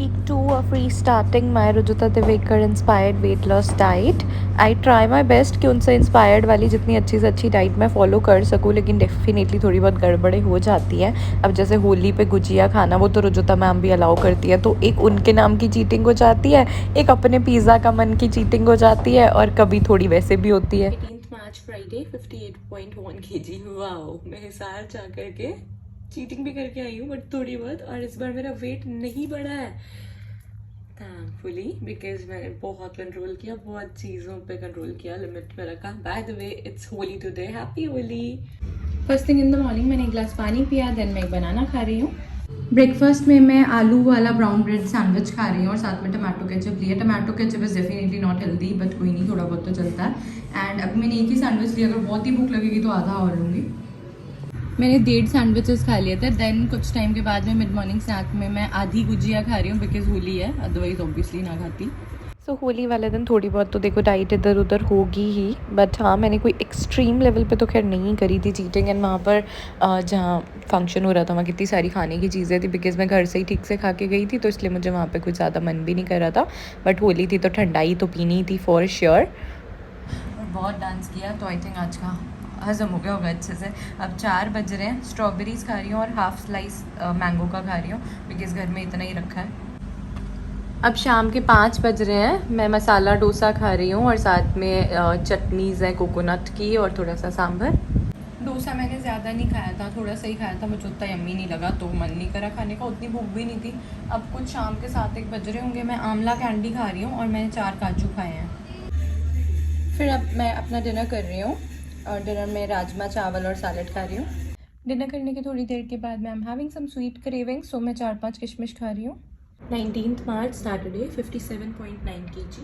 Week 2 of restarting my Rujuta Diwekar inspired weight loss diet. I try my best कि उनसे inspired वाली जितनी अच्छी से अच्छी डाइट मैं फॉलो कर सकूँ, लेकिन डेफिनेटली थोड़ी बहुत गड़बड़े हो जाती हैं. अब जैसे होली पे गुजिया खाना वो तो रुजुता मैम भी अलाउ करती है, तो एक उनके नाम की चीटिंग हो जाती है, एक अपने पिज़्ज़ा का मन की चीटिंग हो जाती है, और कभी थोड़ी वैसे भी होती है. 18th मार्च फ्राइडे 58.1 kg. वाओ, मैं हिसार जा करके चीटिंग भी करके आई हूँ बट थोड़ी बहुत, और इस बार मेरा वेट नहीं बढ़ा है थैंकफुली, बिकॉज मैंने बहुत कंट्रोल किया, बहुत चीज़ों पे कंट्रोल किया, लिमिट में रखा. By the way it's Holi today, happy Holi. First thing in the morning मैंने एक गिलास पानी पिया, देन मैं एक बनाना खा रही हूँ. ब्रेकफास्ट में मैं आलू वाला ब्राउन ब्रेड सैंडविच खा रही हूँ और साथ में टमाटो केचप लिया. Tomato ketchup is definitely not healthy, but कोई नहीं, थोड़ा बहुत तो चलता है. एंड अब मैंने एक ही सैंडविच लिया, अगर बहुत ही भूख लगेगी तो आधा और लूँगी. मैंने 1.5 सैंडविचेस खा लिए थे. देन कुछ टाइम के बाद में मिड मॉर्निंग स्नैक में मैं आधी गुजिया खा रही हूँ, बिकॉज होली है, अदरवाइज ऑब्वियसली ना खाती. सो होली वाले दिन थोड़ी बहुत तो देखो डाइट इधर उधर होगी ही, बट हाँ मैंने कोई एक्सट्रीम लेवल पे तो खैर नहीं करी थी चीटिंग. एंड वहाँ पर जहाँ फंक्शन हो रहा था वहाँ कितनी सारी खाने की चीज़ें थी, बिकॉज मैं घर से ही ठीक से खा के गई थी, तो इसलिए मुझे वहाँ पे कुछ ज़्यादा मन भी नहीं कर रहा था. बट होली थी तो ठंडाई तो पीनी थी फॉर श्योर. और बहुत डांस किया, तो आई थिंक आज का हज़म हो गया होगा अच्छे से. अब 4 बज रहे हैं, स्ट्रॉबेरीज़ खा रही हूँ और हाफ़ स्लाइस मैंगो का खा रही हूँ, बिकॉज़ घर में इतना ही रखा है. अब शाम के 5 बज रहे हैं, मैं मसाला डोसा खा रही हूँ और साथ में चटनीज़ है कोकोनट की और थोड़ा सा सांभर. डोसा मैंने ज़्यादा नहीं खाया था, थोड़ा सा ही खाया था, मुझे उतना यम्मी नहीं लगा तो मन नहीं करा खाने का, उतनी भूख भी नहीं थी. अब कुछ शाम के 7-1 बज रहे होंगे, मैं आंवला कैंडी खा रही हूँ और मैंने 4 काजू खाए हैं. फिर अब मैं अपना डिनर कर रही हूँ और डिनर में राजमा चावल और सैलड खा रही हूँ. डिनर करने की थोड़ी देर के बाद मैं am having some sweet craving, so मैं 4-5 किशमिश खा रही हूँ. 19th March Saturday 57.9 kg.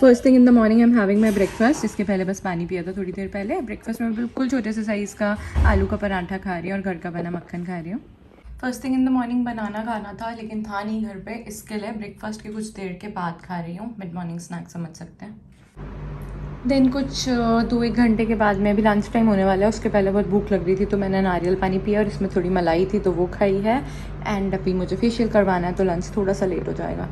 First thing in the morning I am having my breakfast. इसके पहले बस पानी पिया था थोड़ी देर पहले. ब्रेकफास्ट में बिल्कुल छोटे से साइज़ का आलू का पराठा खा रही हूँ और घर का बना मक्खन खा रही हूँ. First thing in the morning banana खाना था, लेकिन था नहीं घर पे, इसके लिए ब्रेकफास्ट के कुछ देर के बाद खा रही हूँ. मिड मॉर्निंग स्नैक समझ सकते हैं. देन कुछ 2-1 घंटे के बाद में, अभी लंच टाइम होने वाला है, उसके पहले बहुत भूख लग रही थी तो मैंने नारियल पानी पिया और इसमें थोड़ी मलाई थी तो वो खाई है. एंड अभी मुझे फेशियल करवाना है तो लंच थोड़ा सा लेट हो जाएगा.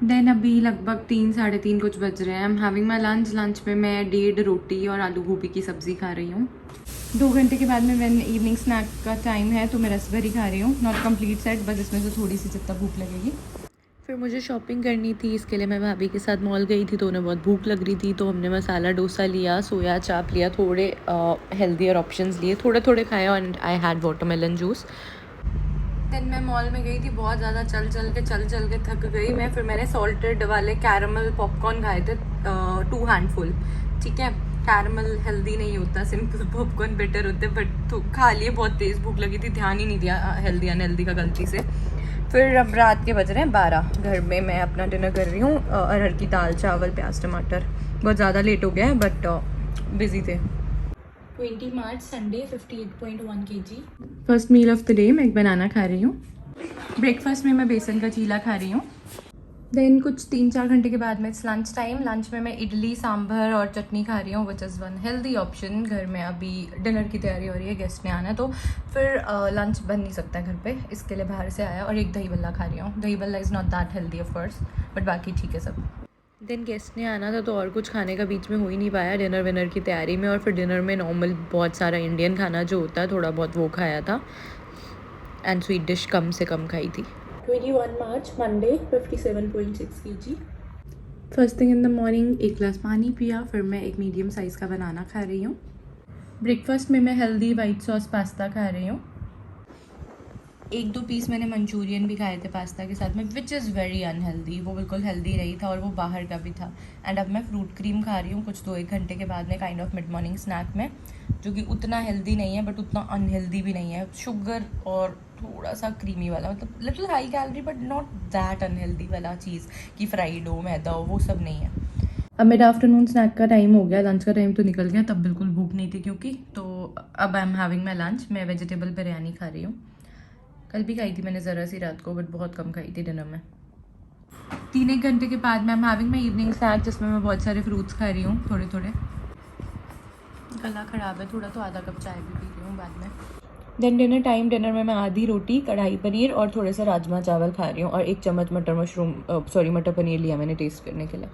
देन अभी लगभग 3-3:30 कुछ बज रहे हैं. आई am having my lunch. Lunch में मैं 1.5 रोटी और आलू गोभी की सब्ज़ी खा रही हूँ. 2 घंटे के बाद में व्हेन इवनिंग स्नैक का टाइम है तो मैं रसभरी खा रही हूँ. नॉट कंप्लीट सेट, बस इसमें से थोड़ी सी जितना भूख लगेगी. फिर मुझे शॉपिंग करनी थी, इसके लिए मैं भाभी के साथ मॉल गई थी, तो उन्हें बहुत भूख लग रही थी तो हमने मसाला डोसा लिया, सोया चाप लिया, थोड़े हेल्दियर ऑप्शंस लिए, थोड़े थोड़े खाए, and I had watermelon juice. Then मैं मॉल में गई थी, बहुत ज़्यादा चल के थक गई मैं. फिर मैंने सॉल्टेड वाले कैरमल पॉपकॉर्न खाए थे 2 हैंडफुल. ठीक है, कैरमल हेल्दी नहीं होता, सिंपल पॉपकॉर्न बेटर होते, बट तो खा लिए. बहुत तेज़ भूख लगी थी, ध्यान ही नहीं दिया हेल्दी अनहेल्दी का गलती से. फिर अब रात के बज रहे हैं 12. घर में मैं अपना डिनर कर रही हूँ, अरहर की दाल, चावल, प्याज, टमाटर. बहुत ज़्यादा लेट हो गया है बट बिजी थे. 20 March Sunday 58.1 kg. First meal of the day मैं एक बनाना खा रही हूँ. ब्रेकफास्ट में मैं बेसन का चीला खा रही हूँ. देन कुछ 3-4 घंटे के बाद में इट्स लंच टाइम. लंच में मैं इडली, सांभर और चटनी खा रही हूँ, which is one healthy option. घर में अभी डिनर की तैयारी हो रही है, गेस्ट ने आना है, तो फिर लंच बन नहीं सकता घर पे, इसके लिए बाहर से आया. और एक दही बल्ला खा रही हूँ. दही बल्ला is not that healthy of course, but बाकी ठीक है सब. देन गेस्ट ने आना था तो और कुछ खाने का बीच में हो ही नहीं पाया डिनर विनर की तैयारी में. और फिर डिनर में नॉर्मल बहुत सारा इंडियन खाना जो होता है थोड़ा बहुत वो खाया था, एंड स्वीट डिश कम से कम खाई थी. 21 March Monday 57.6 kg. First thing in the morning एक गिलास पानी पिया, फिर मैं एक मीडियम साइज़ का बनाना खा रही हूँ. ब्रेकफास्ट में मैं हेल्दी वाइट सॉस पास्ता खा रही हूँ. 1-2 पीस मैंने मंचूरियन भी खाए थे पास्ता के साथ में, विच इज़ वेरी अनहेल्दी. वो बिल्कुल हेल्दी नहीं था और वो बाहर का भी था. एंड अब मैं फ्रूट क्रीम खा रही हूँ कुछ 2-1 घंटे के बाद में, kind of mid morning snack में, जो कि उतना हेल्दी नहीं है बट उतना अनहेल्दी भी नहीं है. शुगर और थोड़ा सा क्रीमी वाला, मतलब little high calorie but not that unhealthy वाला चीज़ कि फ्राइड हो, मैदा हो, वो सब नहीं है. अब मिड आफ्टरनून स्नैक का टाइम हो गया, लंच का टाइम तो निकल गया, तब बिल्कुल भूख नहीं थी क्योंकि. तो अब आई एम हैविंग माई लंच. मैं वेजिटेबल बिरयानी खा रही हूँ. कल भी खाई थी मैंने ज़रा सी रात को, बट बहुत कम खाई थी डिनर में. 3-1 घंटे के बाद मैं am having my evening snack, जिसमें मैं बहुत सारे फ्रूट्स खा रही हूँ थोड़े थोड़े. गला ख़राब है थोड़ा, तो आधा कप चाय भी पी रही हूँ बाद में. देन डिनर टाइम, डिनर में मैं आधी रोटी, कढ़ाई पनीर और थोड़े से राजमा चावल खा रही हूँ और 1 चम्मच मटर पनीर लिया मैंने टेस्ट करने के लिए।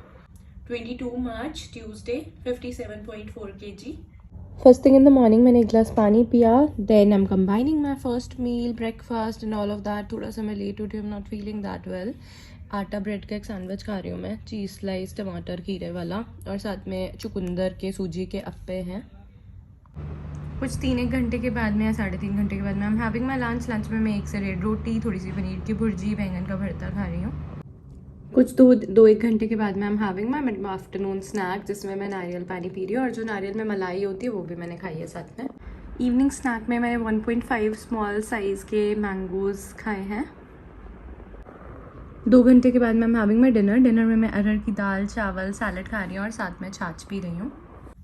22 March Tuesday, 57.4 kg। First thing in the morning मैंने 1 ग्लास पानी पिया, then I am combining my first meal, breakfast and all of that. थोड़ा सा मैं लेट उठी, I am not feeling that well. आटा ब्रेड का एक सैंडविच खा रही हूँ मैं, चीज़ स्लाइस टमाटर खीरे वाला, और साथ में चुकंदर के सूजी के अप्पे हैं। कुछ 3-1 घंटे के बाद में या 3.5 घंटे के बाद में I am having my lunch. Lunch में मैं 1 से 1.5 रोटी, थोड़ी सी पनीर की भुर्जी, बैंगन का भरता खा रही हूँ। कुछ 2-1 घंटे के बाद में I am having my afternoon snack, जिसमें मैं नारियल पानी पी रही हूँ और जो नारियल में मलाई होती है वो भी मैंने खाई है साथ में। इवनिंग स्नैक में मैंने 1.5 स्मॉल साइज़ के मैंगोज़ खाए हैं। 2 घंटे के बाद में I am having my dinner. Dinner में मैं अरहर की दाल, चावल, सैलड खा रही हूँ और साथ में छाछ पी रही हूँ।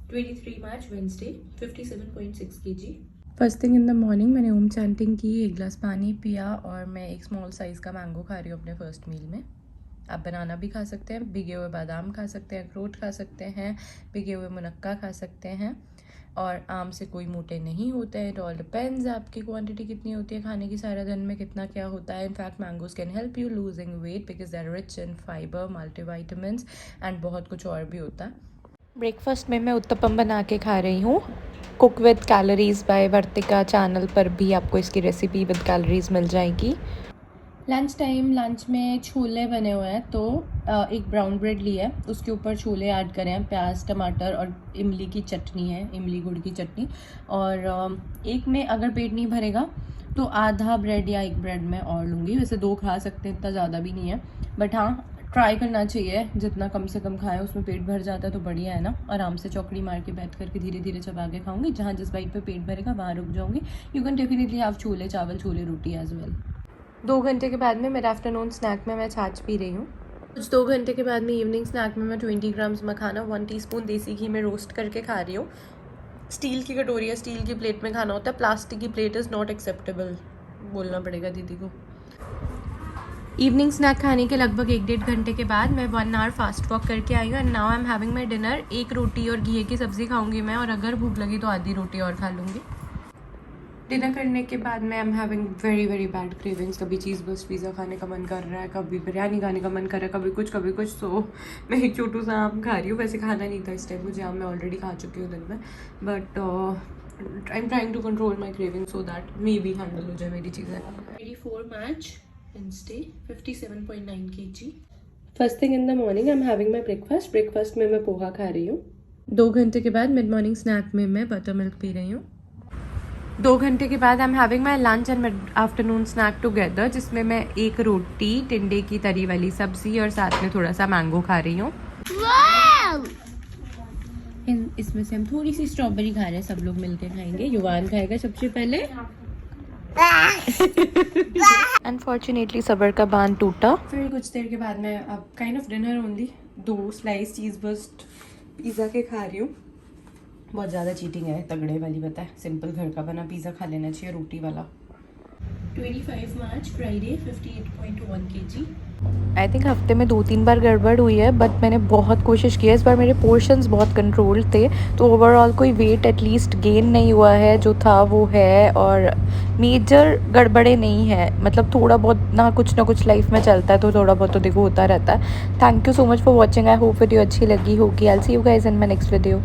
23 March Wednesday, 57.6 kg। First thing in the morning मैंने ओम चैंटिंग की, 1 ग्लास पानी पिया और मैं एक स्मॉल साइज़ का मैंगो खा रही हूँ अपने फर्स्ट मील में। आप बनाना भी खा सकते हैं, भिगे हुए बादाम खा सकते हैं, अखरोट खा सकते हैं, भिगे हुए मुनक्का खा सकते हैं। और आम से कोई मोटे नहीं होते हैं, इट ऑल डिपेंड्स आपकी क्वांटिटी कितनी होती है खाने की, सारा दिन में कितना क्या होता है। In fact mangoes can help you losing weight because they are rich in fibre, multivitamins and बहुत कुछ और भी होता है। ब्रेकफास्ट में मैं उत्तपम बना के खा रही हूँ। Cook with calories by Vartika channel पर भी आपको इसकी रेसिपी विद कैलोरीज मिल जाएगी। लंच टाइम, लंच में छोले बने हुए हैं, तो एक ब्राउन ब्रेड लिया है, उसके ऊपर छोले ऐड करें हैं, प्याज, टमाटर और इमली की चटनी है, इमली गुड़ की चटनी। और एक में अगर पेट नहीं भरेगा तो आधा ब्रेड या 1 ब्रेड में और लूँगी। वैसे 2 खा सकते हैं, इतना ज़्यादा भी नहीं है, बट हाँ ट्राई करना चाहिए, जितना कम से कम खाएं उसमें पेट भर जाता है तो बढ़िया है ना। आराम से चौकड़ी मार के बैठ करके धीरे धीरे चबा के खाऊंगी, जहाँ जिस बाइट पे पेट भरेगा वहाँ रुक जाऊँगी। You can definitely have chole चावल, छोले रोटी एज वेल। 2 घंटे के बाद में मेरे आफ्टरनून स्नैक में मैं छाछ पी रही हूँ। कुछ 2 घंटे के बाद में इवनिंग स्नैक में मैं 20 ग्राम्स मखाना 1 टीस्पून देसी घी में रोस्ट करके खा रही हूँ। स्टील की कटोरी या स्टील की प्लेट में खाना होता है, प्लास्टिक की प्लेट इज़ नॉट एक्सेप्टेबल, बोलना पड़ेगा दीदी को। इवनिंग स्नैक खाने के लगभग 1-1.5 घंटे के बाद मैं 1 आवर फास्ट वॉक करके आई हूँ and now I am having my dinner. 1 रोटी और घी की सब्ज़ी खाऊंगी मैं, और अगर भूख लगी तो आधी रोटी और खा लूँगी। डिनर करने के बाद मैं am having very bad cravings. कभी चीज़ बस्ट पिज़्ज़ा खाने का मन कर रहा है, कभी बिरयानी खाने का मन कर रहा है, कभी कुछ। तो मैं एक छोटू सा आम खा रही हूँ। वैसे खाना नहीं था इस टाइम मुझे, आम मैं ऑलरेडी खा चुकी हूँ दिन में, but I am trying to control my craving so that maybe handle हो जाए मेरी चीज़ें। 24 March Wednesday, 57.9 kg। First thing in the morning I am having my breakfast. Breakfast में मैं पोहा खा रही हूँ। 2 घंटे के बाद मिड मॉर्निंग स्नैक में मैं बटर मिल्क पी रही हूँ। 2 घंटे के बाद I am having my lunch and afternoon snack together, जिसमें मैं 1 रोटी, टिंडे की तरी वाली सब्जी और साथ में थोड़ा सा मैंगो खा रही हूँ। इसमें से हम थोड़ी सी स्ट्रॉबेरी खा रहे हैं, सब लोग मिलकर खाएंगे। युवान खाएगा सबसे पहले। अनफॉर्चुनेटली सबर का बांध टूटा। फिर कुछ देर के बाद मैं अब kind of dinner only 2 slice cheese burst pizza के खा रही हूँ। बहुत ज़्यादा चीटिंग है, तगड़े वाली पता है, सिंपल घर का बना पिज़्ज़ा खा लेना चाहिए, रोटी वाला। 25 मार्च फ्राइडे, 58.1 kg। आई थिंक हफ्ते में 2-3 बार गड़बड़ हुई है, बट मैंने बहुत कोशिश की है। इस बार मेरे पोर्शंस बहुत कंट्रोल थे, तो ओवरऑल कोई वेट एटलीस्ट गेन नहीं हुआ है, जो था वो है, और मेजर गड़बड़े नहीं है। मतलब थोड़ा बहुत ना कुछ लाइफ में चलता है, तो थोड़ा बहुत तो देखो होता रहता है। Thank you so much for watching. I hope video अच्छी लगी होगी। I will see you guys in my next video.